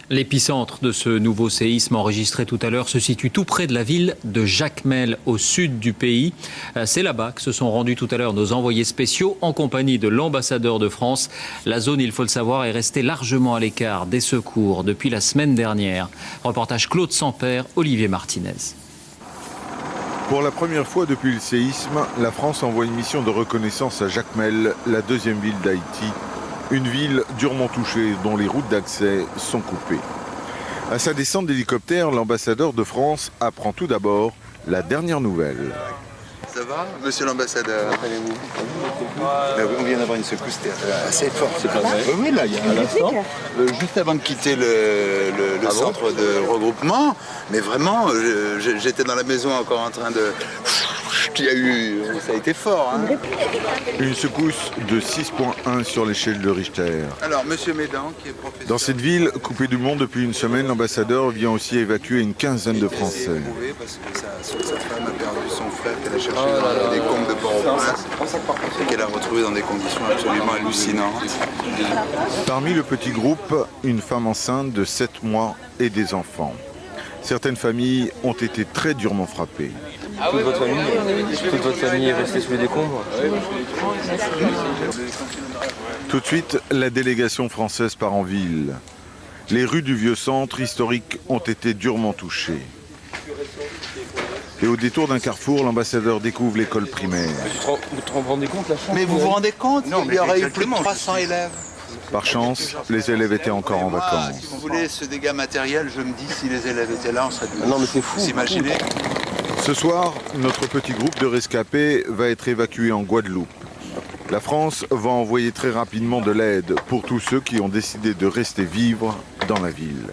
L'épicentre de ce nouveau séisme enregistré tout à l'heure se situe tout près de la ville de Jacmel, au sud du pays. C'est là-bas que se sont rendus tout à l'heure nos envoyés spéciaux en compagnie de l'ambassadeur de France. La zone, il faut le savoir, est restée largement à l'écart des secours depuis la semaine dernière. Reportage Claude Sampère, Olivier Martinez. Pour la première fois depuis le séisme, la France envoie une mission de reconnaissance à Jacmel, la deuxième ville d'Haïti. Une ville durement touchée dont les routes d'accès sont coupées. À sa descente d'hélicoptère, l'ambassadeur de France apprend tout d'abord la dernière nouvelle. Ça va, monsieur l'ambassadeur? On vient d'avoir une secousse assez forte. C'est pas vrai? Oui, là, il y a un instant, juste avant de quitter le centre de regroupement. Mais vraiment, j'étais dans la maison encore en train de... Ça a été fort. Hein. Une secousse de 6,1 sur l'échelle de Richter. Alors, monsieur Médan, qui est professeur... Dans cette ville, coupée du monde depuis une semaine, l'ambassadeur vient aussi évacuer une quinzaine de Français. Parce que sa femme a perdu son frère qu'elle a cherché dans des combes de Port-au-Prince et qu'elle a retrouvé dans des conditions absolument hallucinantes. Parmi le petit groupe, une femme enceinte de 7 mois et des enfants. Certaines familles ont été très durement frappées. Toute votre famille est restée sous les décombres? Tout de suite, la délégation française part en ville. Les rues du vieux centre historique ont été durement touchées. Et au détour d'un carrefour, l'ambassadeur découvre l'école primaire. Vous te rendez compte la chance? Mais vous vous rendez compte? Il y aurait eu plus de 300 élèves. Par chance, les élèves étaient encore en vacances. Si vous voulez ce dégât matériel, je me dis si les élèves étaient là, on serait dû non mais c'est fou. Vous imaginez? Ce soir, notre petit groupe de rescapés va être évacué en Guadeloupe. La France va envoyer très rapidement de l'aide pour tous ceux qui ont décidé de rester vivre dans la ville.